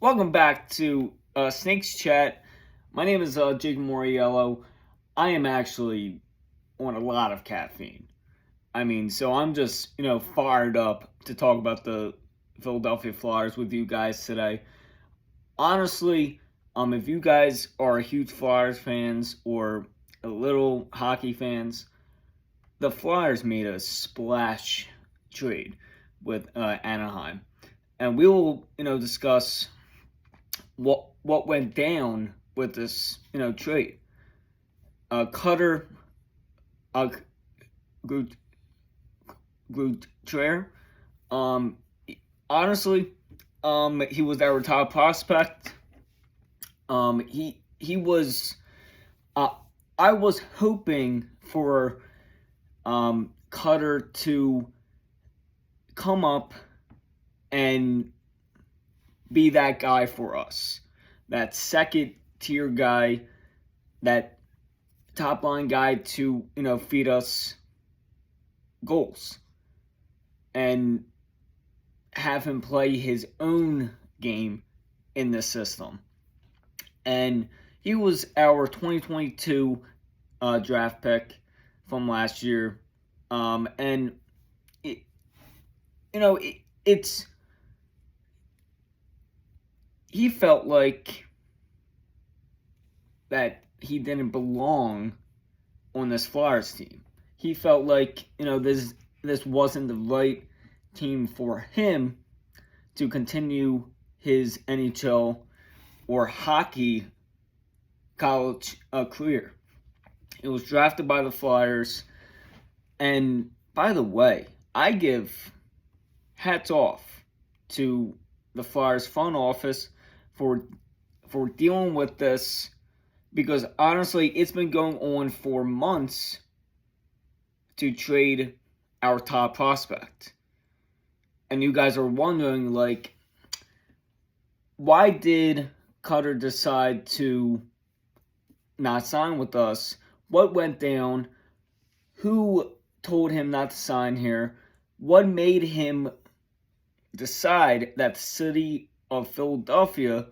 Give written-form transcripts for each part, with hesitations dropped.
Welcome back to Snakes Chat. My name is Jake Moriello. I am actually on a lot of caffeine. So I'm just, fired up to talk about the Philadelphia Flyers with you guys today. Honestly, if you guys are huge Flyers fans or a little hockey fans, the Flyers made a splash trade with Anaheim. And we will, discuss what went down with this trade. Cutter uh, Gauthier, um, honestly, he was our top prospect. He was. I was hoping for Cutter to come up and be that guy for us, that second tier guy, that top line guy to feed us goals and have him play his own game in this system. And he was our 2022 draft pick from last year, and it's he felt like that he didn't belong on this Flyers team. He felt like, this wasn't the right team for him to continue his NHL or hockey college career. He was drafted by the Flyers, and by the way, I give hats off to the Flyers front office for dealing with this, because honestly, it's been going on for months to trade our top prospect. And you guys are wondering, why did Cutter decide to not sign with us? What went down? Who told him not to sign here? What made him decide that the city of Philadelphia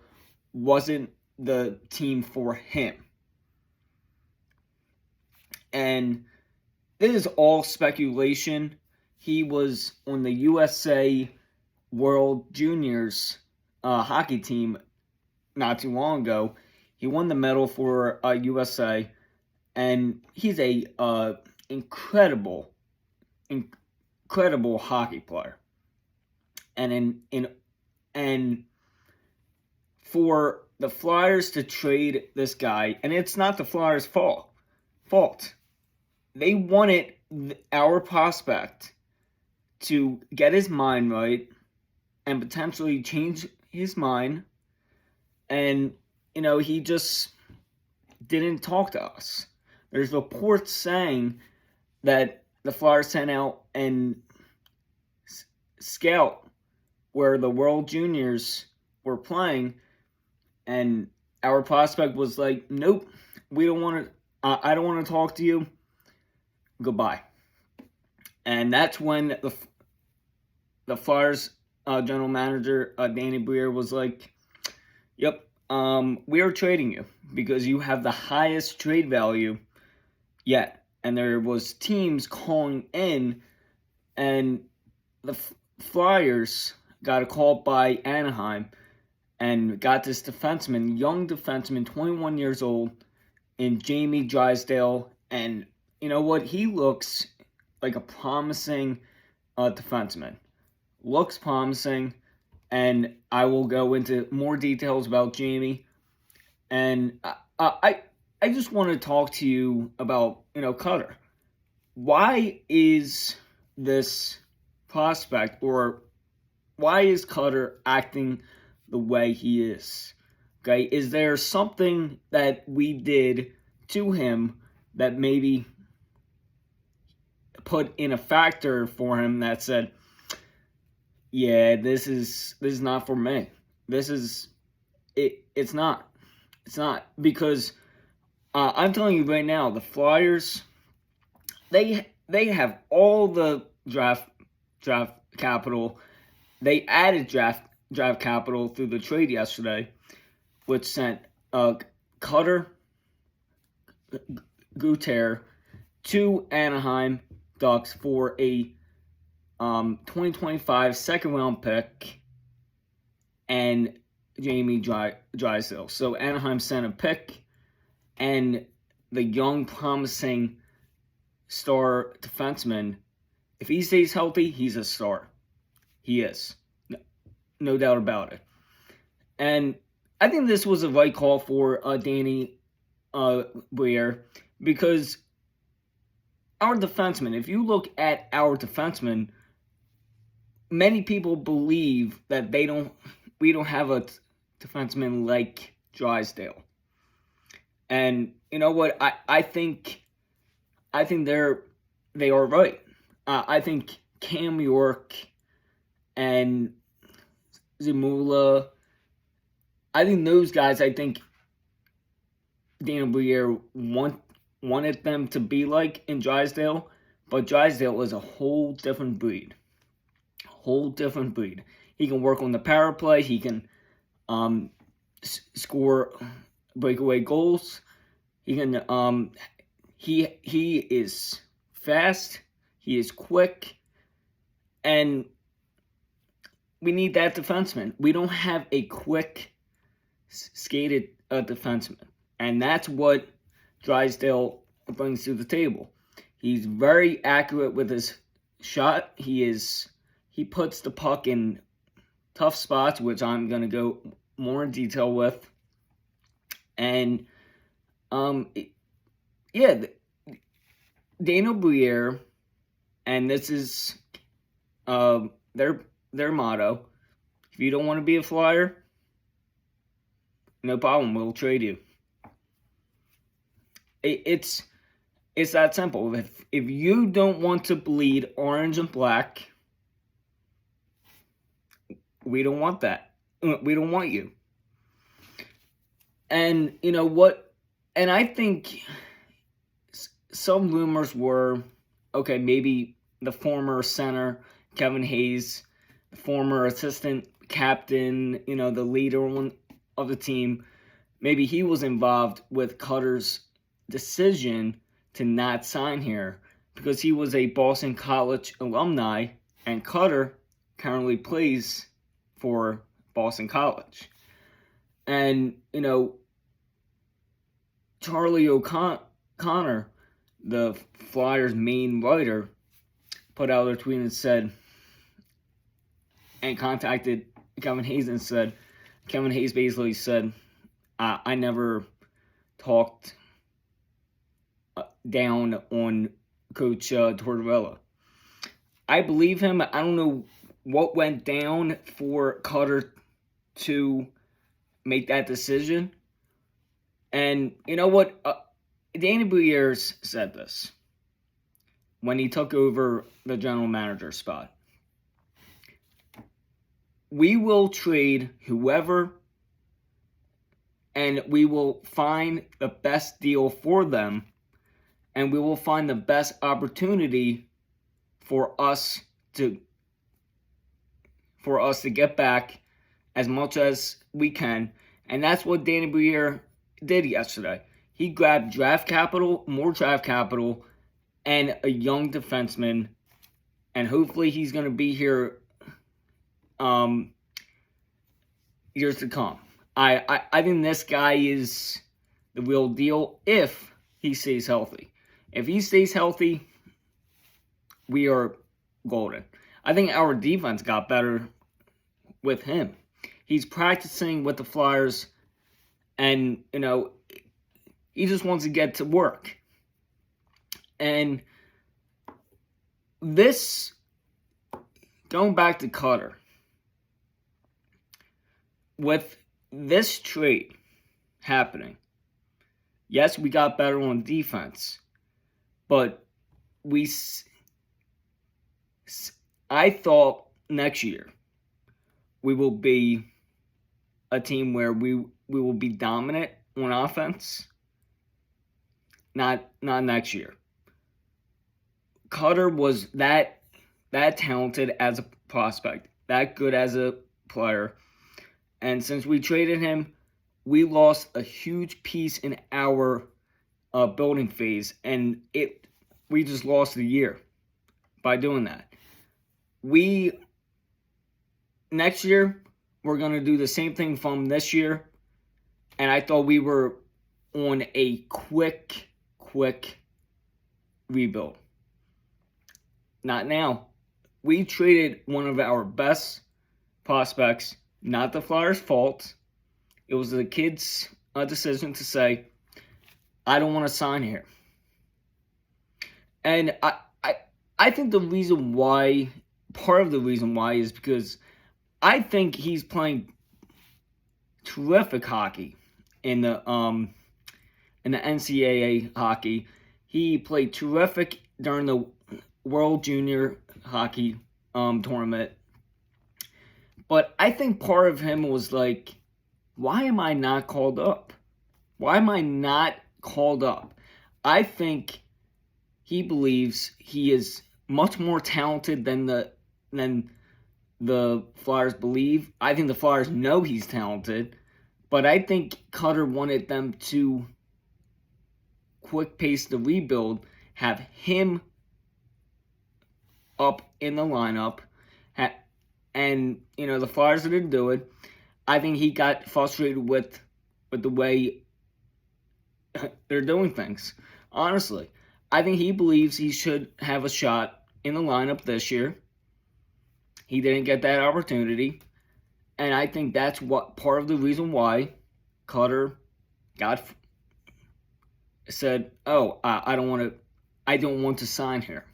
wasn't the team for him? And this is all speculation. He was on the USA World Juniors hockey team not too long ago. He won the medal for USA, and he's a incredible hockey player. And for the Flyers to trade this guy, and it's not the Flyers' fault. They wanted our prospect to get his mind right and potentially change his mind, and he just didn't talk to us. There's reports saying that the Flyers sent out and scout where the World Juniors were playing, and our prospect was like, nope, we don't want to. I don't want to talk to you. Goodbye. And that's when the Flyers general manager, Danny Briere, was like, yep, we are trading you because you have the highest trade value yet. And there was teams calling in, and the Flyers got a call by Anaheim and got this defenseman, young defenseman, 21 years old, in Jamie Drysdale. And you know what? He looks like a promising defenseman. Looks promising, and I will go into more details about Jamie. And I just want to talk to you about Cutter. Why is this prospect, or why is Cutter acting the way he is? Okay, is there something that we did to him that maybe put in a factor for him that said, yeah, this is not for me. It's not. It's not, because I'm telling you right now, the Flyers, they have all the draft capital. They added draft capital through the trade yesterday, which sent Cutter Gauthier to Anaheim Ducks for a 2025 second round pick and Jamie Drysdale. So Anaheim sent a pick and the young, promising star defenseman. If he stays healthy, he's a star. He is. No doubt about it. And I think this was a right call for Danny Briere, because our defensemen, if you look at our defensemen, many people believe that we don't have a defenseman like Drysdale. And you know what? I think they are right. I think Cam York and Zamula, I think those guys, I think Daniel Briere wanted them to be like in Drysdale, but Drysdale is a whole different breed. He can work on the power play. He can score breakaway goals. He can he is fast. He is quick, and we need that defenseman. We don't have a quick, skated defenseman, and that's what Drysdale brings to the table. He's very accurate with his shot. He puts the puck in tough spots, which I'm going to go more in detail with. And, Daniel Briere, and this is their motto: if you don't want to be a Flyer, no problem, we'll trade you. It's that simple. If you don't want to bleed orange and black, we don't want that. We don't want you. And you know what? And I think some rumors were, okay, maybe the former center, Kevin Hayes, the former assistant captain, the leader of the team, maybe he was involved with Cutter's decision to not sign here, because he was a Boston College alumni, and Cutter currently plays for Boston College. And, Charlie O'Connor, the Flyers' main writer, put out a tweet and contacted Kevin Hayes and said, Kevin Hayes basically said, I never talked down on Coach Tortorella. I believe him. I don't know what went down for Cutter to make that decision. And you know what? Danny Briere said this when he took over the general manager spot. We will trade whoever, and we will find the best deal for them, and we will find the best opportunity for us to get back as much as we can. And that's what Danny Briere did yesterday. He grabbed more draft capital, and a young defenseman, and hopefully he's going to be here years to come. I think this guy is the real deal if he stays healthy. If he stays healthy, we are golden. I think our defense got better with him. He's practicing with the Flyers, and, he just wants to get to work. And this, going back to Cutter, with this trade happening, yes, we got better on defense, but I thought next year we will be a team where we will be dominant on offense. Not next year. Cutter was that talented as a prospect, that good as a player. And since we traded him, we lost a huge piece in our building phase, and we just lost a year by doing that. Next year, we're going to do the same thing from this year, and I thought we were on a quick rebuild. Not now. We traded one of our best prospects, not the Flyers' fault. It was the kid's decision to say, I don't want to sign here. And I think part of the reason why is because I think he's playing terrific hockey in the NCAA hockey. He played terrific during the World Junior Hockey tournament. But I think part of him was like, why am I not called up? Why am I not called up? I think he believes he is much more talented than the Flyers believe. I think the Flyers know he's talented, but I think Cutter wanted them to quick pace the rebuild, have him up in the lineup, and the Flyers didn't do it. I think he got frustrated with the way they're doing things. Honestly, I think he believes he should have a shot in the lineup this year. He didn't get that opportunity, and I think that's what part of the reason why Cutter said, "Oh, I don't want to sign here,"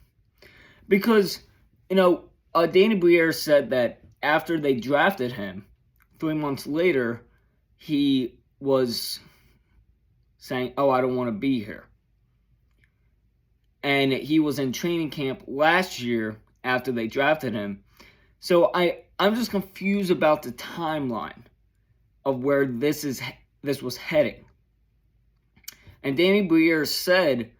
because Danny Briere said that after they drafted him, 3 months later, he was saying, "Oh, I don't want to be here." And he was in training camp last year after they drafted him. So I'm just confused about the timeline of where this was heading. And Danny Briere said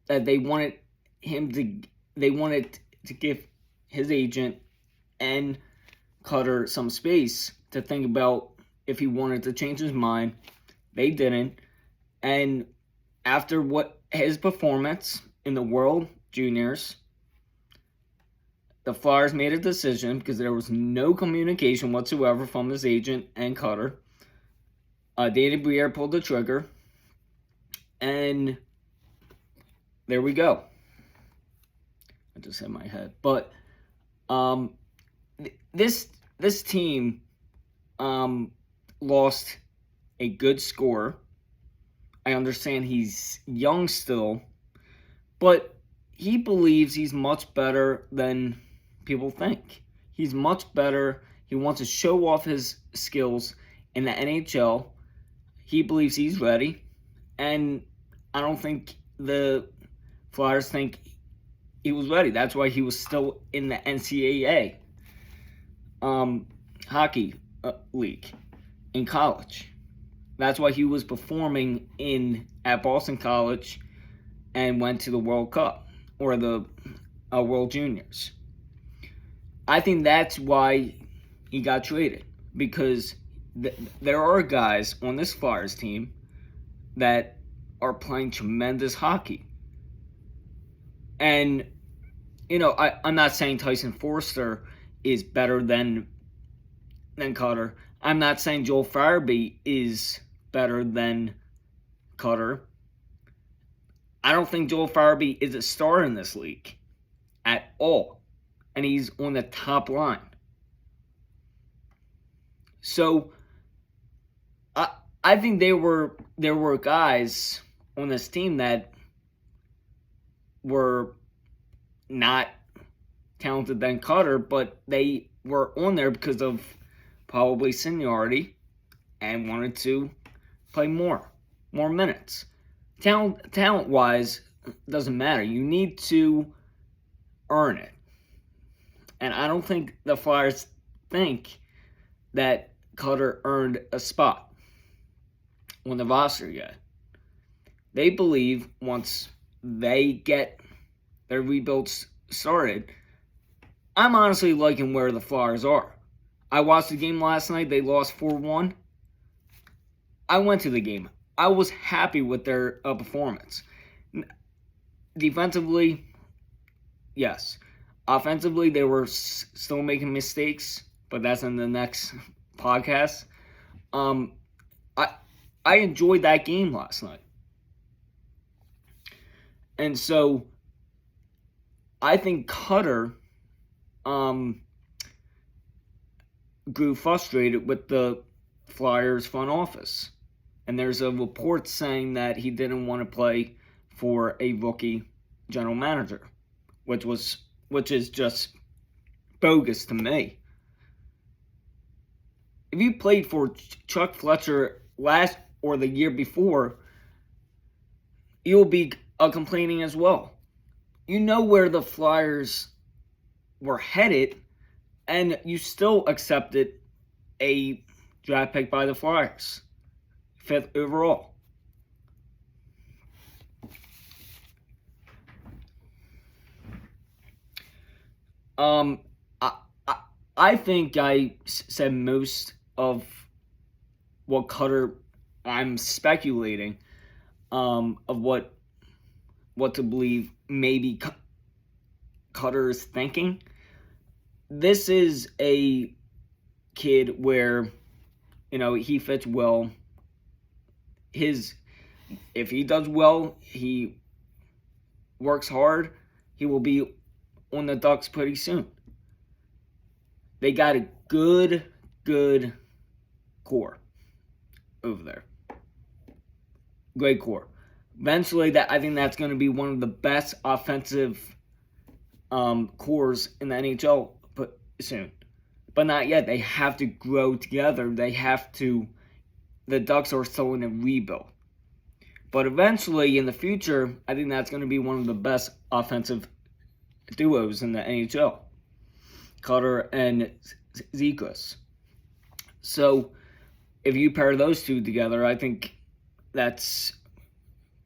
that they wanted to give his agent and Cutter some space to think about if he wanted to change his mind. They didn't. And after his performance in the World Juniors, the Flyers made a decision because there was no communication whatsoever from his agent and Cutter. Danny Briere pulled the trigger, and there we go. I just hit my head. But this team lost a good scorer. I understand he's young still, but he believes he's much better than people think. He's much better. He wants to show off his skills in the NHL. He believes he's ready, and I don't think the Flyers think he was ready. That's why he was still in the NCAA hockey league in college. That's why he was performing at Boston College and went to the World Cup or the World Juniors. I think that's why he got traded, because there are guys on this Flyers team that are playing tremendous hockey. And, I'm not saying Tyson Foerster is better than Cutter. I'm not saying Joel Farabee is better than Cutter. I don't think Joel Farabee is a star in this league at all. And he's on the top line. So I think there were guys on this team that were not talented than Cutter, but they were on there because of probably seniority and wanted to play more minutes. Talent-wise, doesn't matter. You need to earn it. And I don't think the Flyers think that Cutter earned a spot on the roster yet. They believe once they get their rebuilds started, I'm honestly liking where the Flyers are. I watched the game last night. They lost 4-1. I went to the game. I was happy with their performance. Defensively, yes. Offensively, they were still making mistakes, but that's in the next podcast. I enjoyed that game last night. And so I think Cutter grew frustrated with the Flyers front office. And there's a report saying that he didn't want to play for a rookie general manager, which is just bogus to me. If you played for Chuck Fletcher last or the year before, you'll be complaining as well. You know where the Flyers were headed, and you still accepted a draft pick by the Flyers, 5th overall. I think I said most of what Cutter. I'm speculating of what to believe. Maybe Cutter is thinking. This is a kid where, he fits well. If he does well, he works hard, he will be on the Ducks pretty soon. They got a good core over there. Great core. Eventually, I think that's going to be one of the best offensive cores in the NHL soon. But not yet. They have to grow together. The Ducks are still in a rebuild. But eventually, in the future, I think that's going to be one of the best offensive duos in the NHL. Cutter and Zegras. So, if you pair those two together, I think that's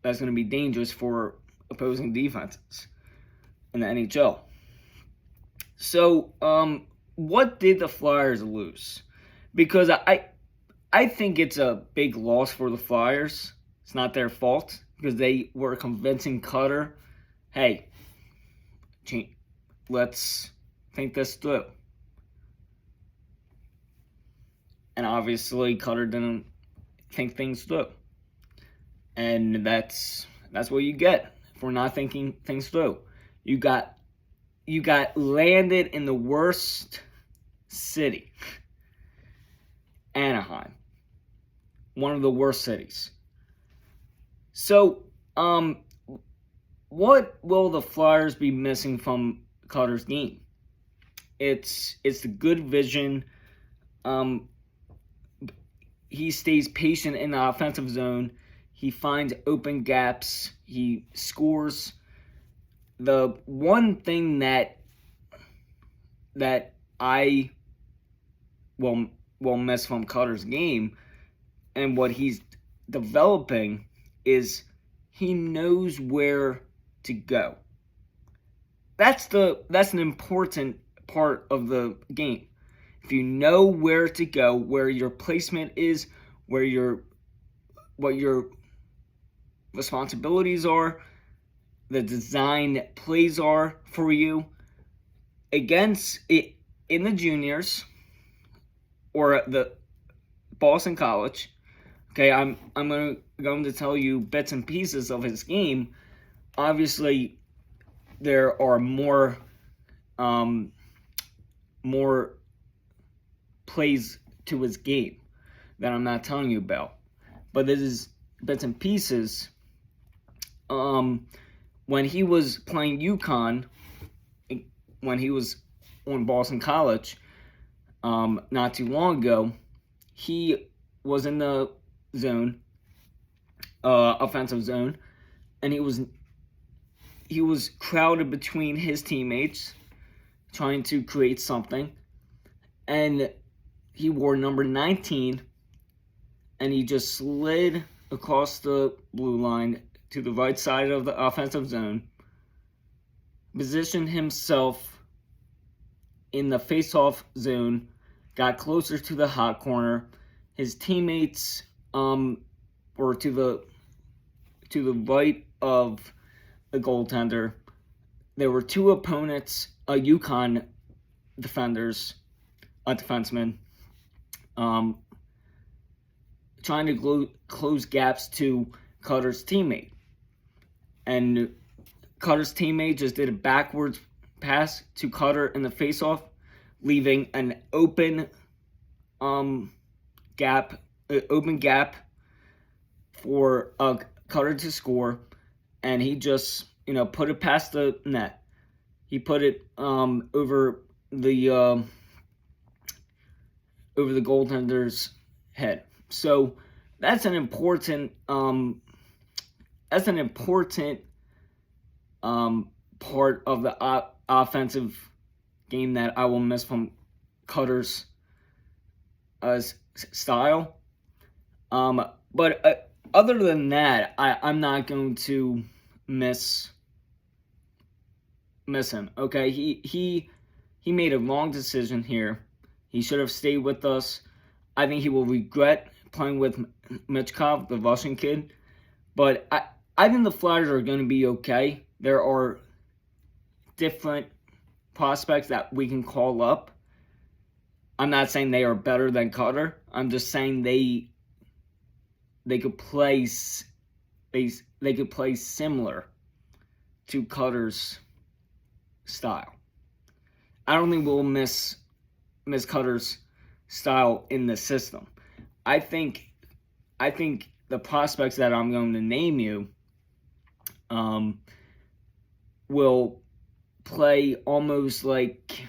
going to be dangerous for opposing defenses in the NHL. So, what did the Flyers lose? Because I think it's a big loss for the Flyers. It's not their fault because they were convincing Cutter, hey, let's think this through. And obviously, Cutter didn't think things through. And that's what you get for not thinking things through. You got landed in the worst city, Anaheim, one of the worst cities. So, what will the Flyers be missing from Cutter's game? It's the good vision. He stays patient in the offensive zone. He finds open gaps. He scores. The one thing that I will miss from Cutter's game and what he's developing is he knows where to go. That's an important part of the game. If you know where to go, where your placement is, what your responsibilities are, the design plays are for you against it in the juniors or the Boston College. Okay, I'm going to tell you bits and pieces of his game. Obviously, there are more plays to his game that I'm not telling you about. But this is bits and pieces. When he was playing UConn, when he was on Boston College, not too long ago, he was in the zone, offensive zone, and he was crowded between his teammates, trying to create something, and he wore number 19, and he just slid across the blue line to the right side of the offensive zone, positioned himself in the face-off zone, got closer to the hot corner. His teammates were to the right of the goaltender. There were two opponents, Yukon defenders, defensemen, trying to close gaps to Cutter's teammate. And Cutter's teammate just did a backwards pass to Cutter in the faceoff, leaving an open gap for Cutter to score, and he just put it past the net. He put it over the goaltender's head. So that's an important part of the offensive game that I will miss from Cutter's style. But other than that, I'm not going to miss him. Okay, he made a wrong decision here. He should have stayed with us. I think he will regret playing with Michkov, the Russian kid. But I think the Flyers are going to be okay. There are different prospects that we can call up. I'm not saying they are better than Cutter. I'm just saying they could play similar to Cutter's style. I don't think we'll miss Cutter's style in the system. I think the prospects that I'm going to name you will play almost like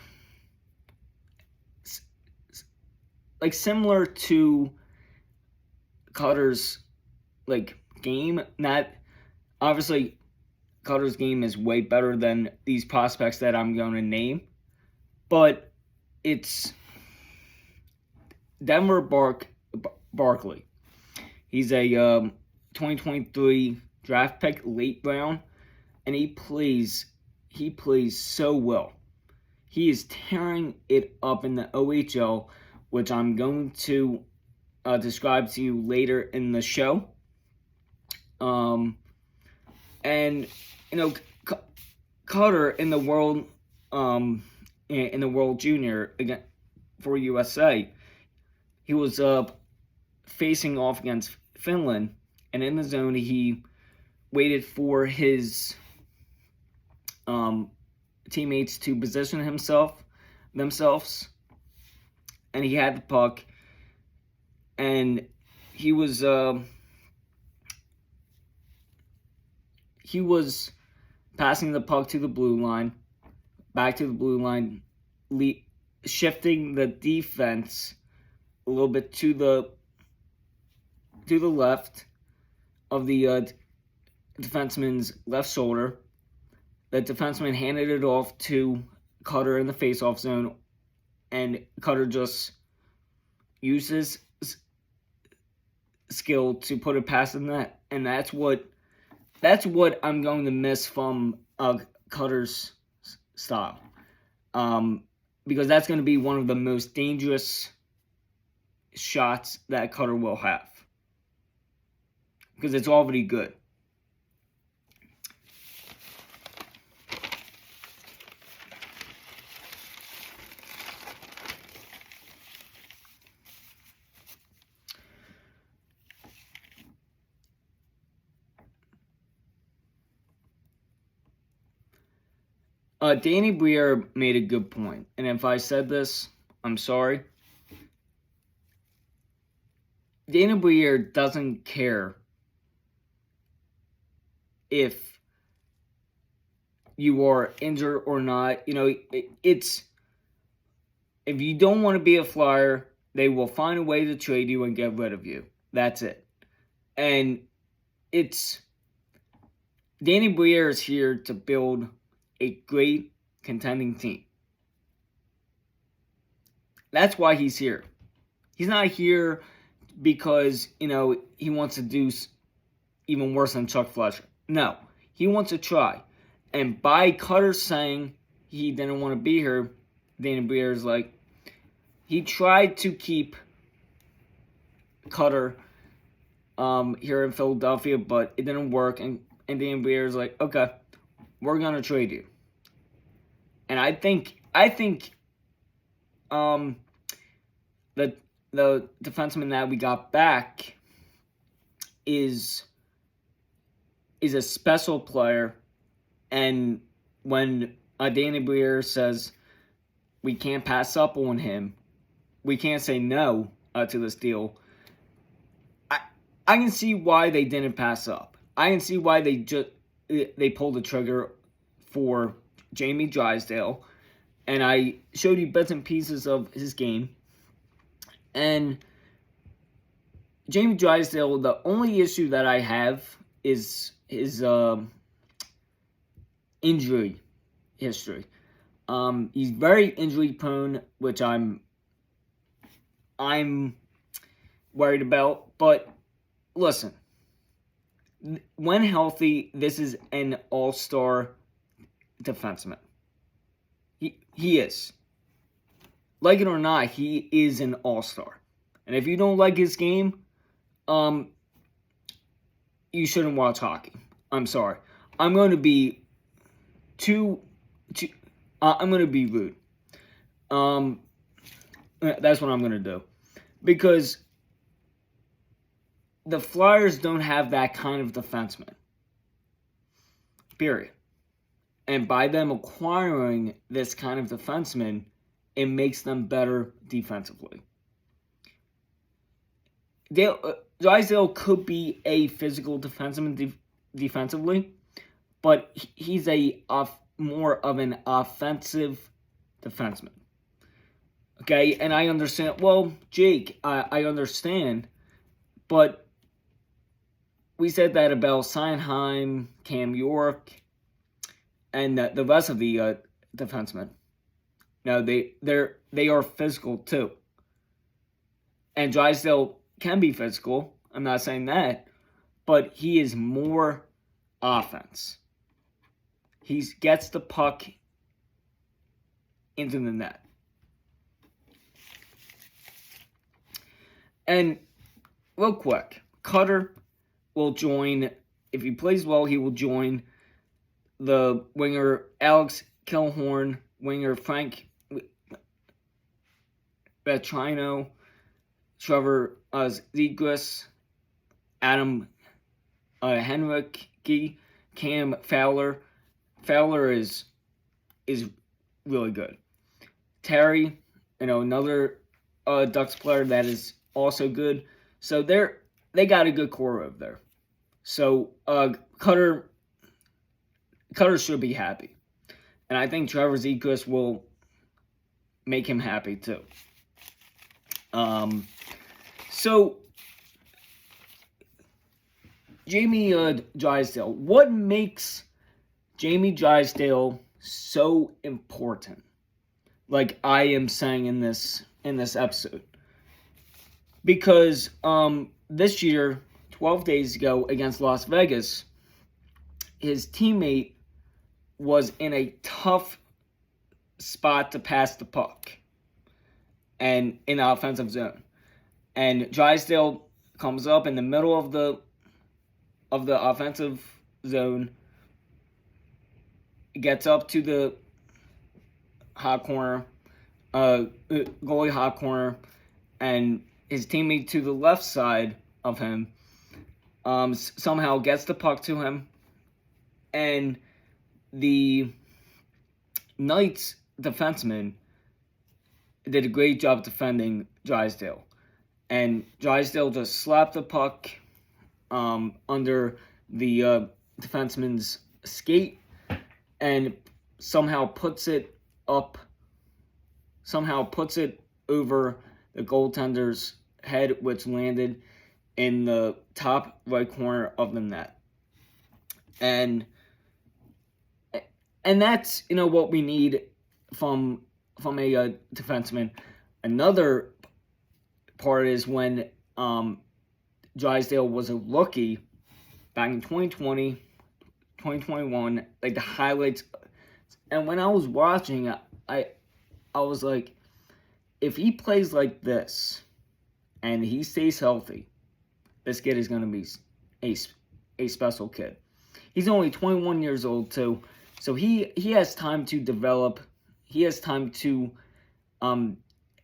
similar to Cutter's game. Not obviously Cutter's game is way better than these prospects that I'm going to name, but it's Denver Barkley. He's a 2023 draft pick, late round, and he plays so well. He is tearing it up in the OHL, which I'm going to describe to you later in the show. And Cutter in the world junior again for USA, he was facing off against Finland, and in the zone he waited for his teammates to position themselves, and he had the puck, and he was passing the puck to the blue line, back to the blue line, shifting the defense a little bit to the left of the defenseman's left shoulder. The defenseman handed it off to Cutter in the faceoff zone, and Cutter just used his skill to put it past the net, and that's what I'm going to miss from Cutter's style, because that's going to be one of the most dangerous shots that Cutter will have, because it's already good. Danny Briere made a good point, and if I said this, I'm sorry. Danny Briere doesn't care if you are injured or not. It's if you don't want to be a Flyer, they will find a way to trade you and get rid of you. That's it. And Danny Briere is here to build a great contending team. That's why he's here. He's not here because, he wants to do even worse than Chuck Fletcher. No, he wants to try. And by Cutter saying he didn't want to be here, Danny Briere is like, he tried to keep Cutter here in Philadelphia, but it didn't work. And the NBA is like, okay, we're gonna trade you. And I think the defenseman that we got back is a special player. And when Danny Briere says we can't pass up on him, we can't say no to this deal, I can see why they didn't pass up. I can see why they pulled the trigger for Jamie Drysdale, and I showed you bits and pieces of his game. And Jamie Drysdale, the only issue that I have is his injury history. He's very injury prone, which I'm worried about. But listen, when healthy, this is an all-star defenseman. He is. Like it or not, he is an all-star. And if you don't like his game, you shouldn't watch hockey. I'm sorry. I'm going to be I'm going to be rude. That's what I'm going to do. Because the Flyers don't have that kind of defenseman. Period. And by them acquiring this kind of defenseman, it makes them better defensively. Drysdale could be a physical defenseman defensively, but he's more of an offensive defenseman. Okay, and I understand. Well, Jake, I understand, but we said that about Seinheim, Cam York, and the rest of the defensemen. Now they are physical too, and Drysdale can be physical. I'm not saying that, but he is more offense. He gets the puck into the net. And real quick, Cutter will join, if he plays well, he will join the winger Alex Killorn, winger Frank Vetrino, Trevor Zegras, Adam Henrique, Cam Fowler. Fowler is really good. Terry, another Ducks player that is also good. So they got a good core over there. So Cutter should be happy, and I think Trevor Zegras will make him happy too. So Jamie Drysdale, what makes Jamie Drysdale so important? Like I am saying in this episode, because this year, 12 days ago against Las Vegas, his teammate was in a tough spot to pass the puck and in the offensive zone. And Drysdale comes up in the middle of the offensive zone, gets up to the hot corner, goalie hot corner, and his teammate to the left side of him somehow gets the puck to him, and the Knights defenseman did a great job defending Drysdale. And Drysdale just slapped the puck under the defenseman's skate and somehow puts it over the goaltender's head, which landed in the top right corner of the net. And that's what we need from a defenseman. Another part is when Drysdale was a rookie back in 2020, 2021, like the highlights. And when I was watching, I was like, if he plays like this and he stays healthy, this kid is going to be a special kid. He's only 21 years old too, so he has time to develop. He has time to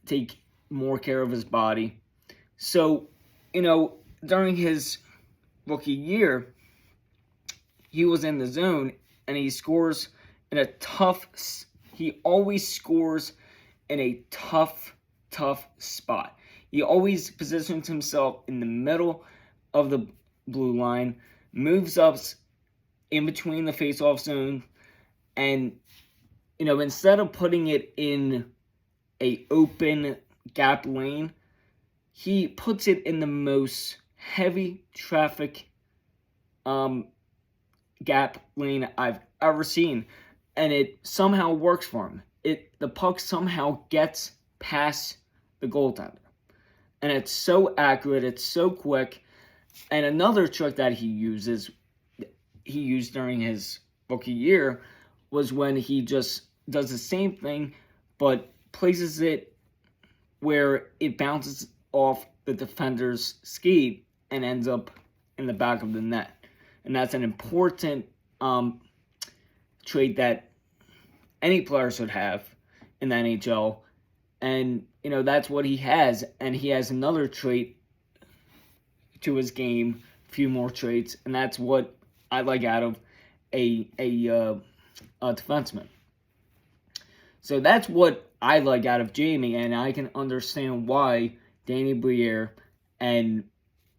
take more care of his body. So, during his rookie year, he was in the zone, and he scores in a tough. He always scores in a tough spot. He always positions himself in the middle of the blue line, moves up in between the face-off zone, and instead of putting it in a open gap lane, he puts it in the most heavy traffic gap lane I've ever seen, and it somehow works for him. The puck somehow gets past the goaltender, and it's so accurate, it's so quick. And another trick that he used during his rookie year was when he just does the same thing, but places it where it bounces off the defender's skate and ends up in the back of the net. And that's an important trait that any player should have in the NHL. And, that's what he has. And he has another trait to his game, a few more traits, and that's what I like out of a defenseman. So that's what I like out of Jamie, and I can understand why Danny Briere and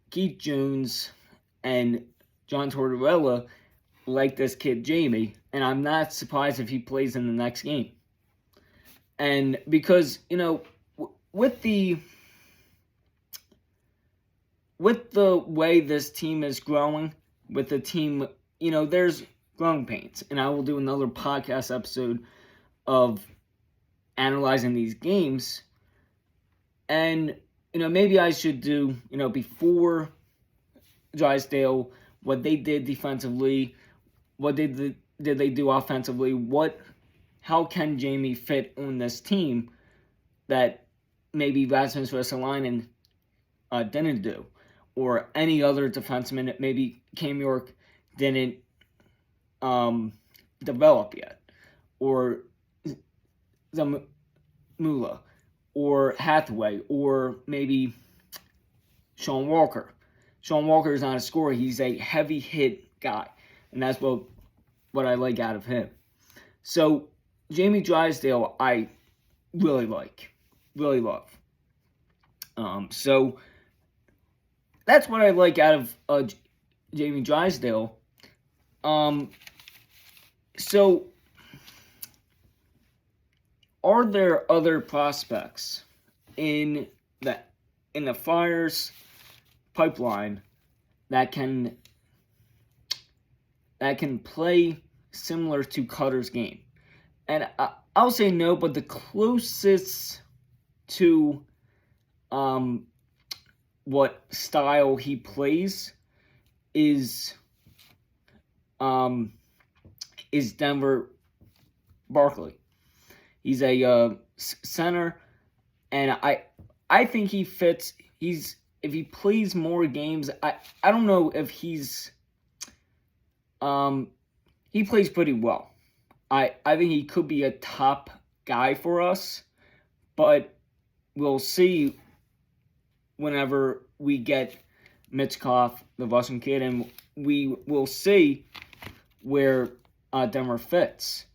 Keith Jones and John Tortorella like this kid Jamie, and I'm not surprised if he plays in the next game. And because, with the way this team is growing, with the team, there's growing pains. And I will do another podcast episode of analyzing these games. And, maybe I should do, before Drysdale, what they did defensively, what did they do offensively, how can Jamie fit on this team that maybe Rasmus Ristolainen didn't do, or any other defenseman that maybe Cam York didn't develop yet, or Zamula, or Hathaway, or maybe Sean Walker. Sean Walker is not a scorer. He's a heavy hit guy, and that's what I like out of him. So Jamie Drysdale, I really love. So that's what I like out of Jamie Drysdale. So are there other prospects in the Fire's pipeline that can play similar to Cutter's game? And I'll say no, but the closest to what style he plays is Denver Barkley. He's a center, and I think he fits. If he plays more games, I don't know if he plays pretty well. I think he could be a top guy for us, but we'll see whenever we get Michkov, the Russian kid, and we will see where Denver fits.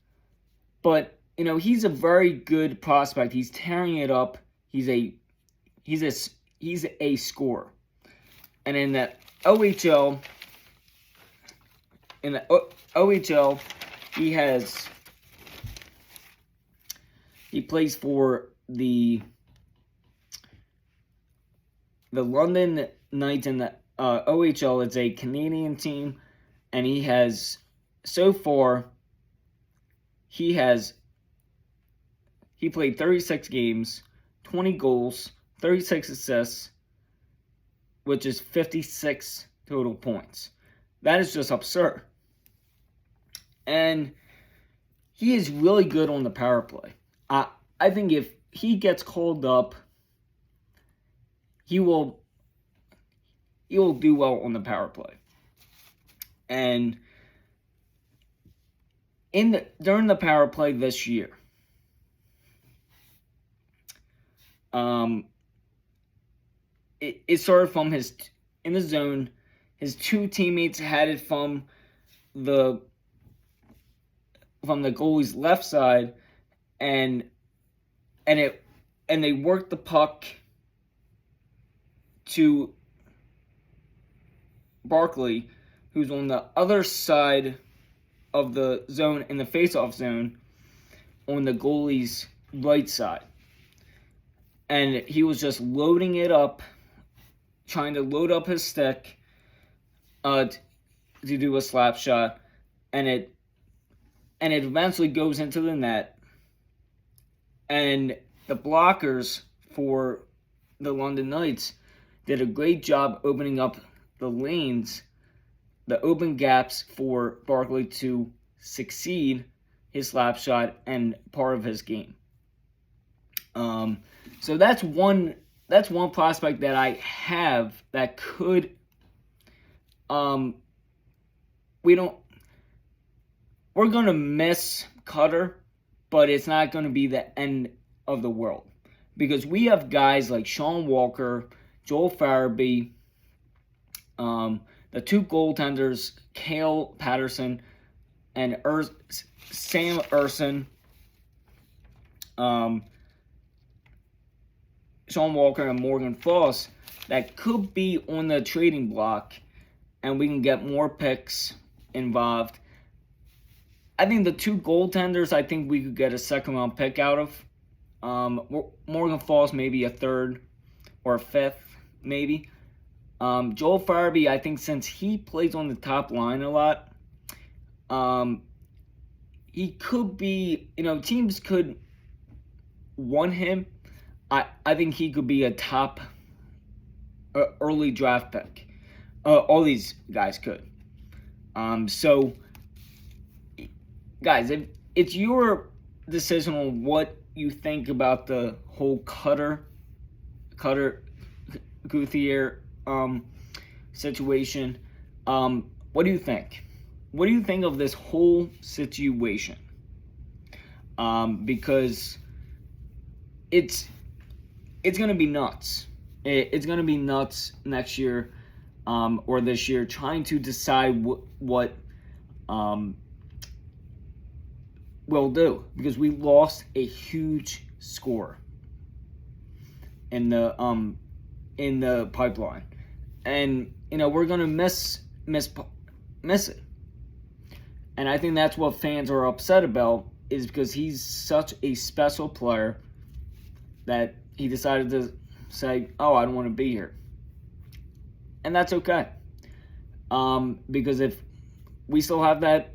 But he's a very good prospect. He's tearing it up. He's a scorer. And in the OHL, he plays for the London Knights in the OHL. It's a Canadian team, and he played 36 games, 20 goals, 36 assists, which is 56 total points. That is just absurd. And he is really good on the power play. I think if he gets called up, he will do well on the power play. And during the power play this year, it started from in the zone. His two teammates had it from the goalie's left side, and they worked the puck to Barkley, who's on the other side of the zone in the face-off zone on the goalie's right side. And he was just loading it up, trying to load up his stick to do a slap shot, and it eventually goes into the net. And the blockers for the London Knights did a great job opening up the lanes, the open gaps for Barkley to succeed his slap shot and part of his game. So that's one prospect that I have that could we're gonna miss Cutter, but it's not gonna be the end of the world, because we have guys like Sean Walker, Joel Farabee, the two goaltenders, Cale Patterson and Sam Urson, Sean Walker and Morgan Foss, that could be on the trading block, and we can get more picks involved. I think the two goaltenders, I think we could get a second-round pick out of. Morgan Foss, maybe a third or a fifth, maybe. Joel Farabee, I think since he plays on the top line a lot, he could be, teams could want him. I think he could be a top early draft pick. All these guys could. So, guys, if it's your decision on what you think about the whole Cutter Gauthier situation, what do you think? What do you think of this whole situation? Because it's going to be nuts. It's going to be nuts next year or this year, trying to decide what we'll do, because we lost a huge score in the pipeline, and we're gonna miss it. And I think that's what fans are upset about, is because he's such a special player that he decided to say, "Oh, I don't want to be here," and that's okay. Because if we still have that,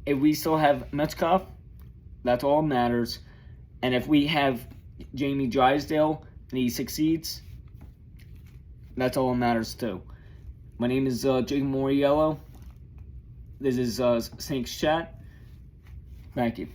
if we still have Metcalf, that's all that matters. And if we have Jamie Drysdale and he succeeds, that's all that matters too. My name is Jake Moriello. This is Saints Chat. Thank you.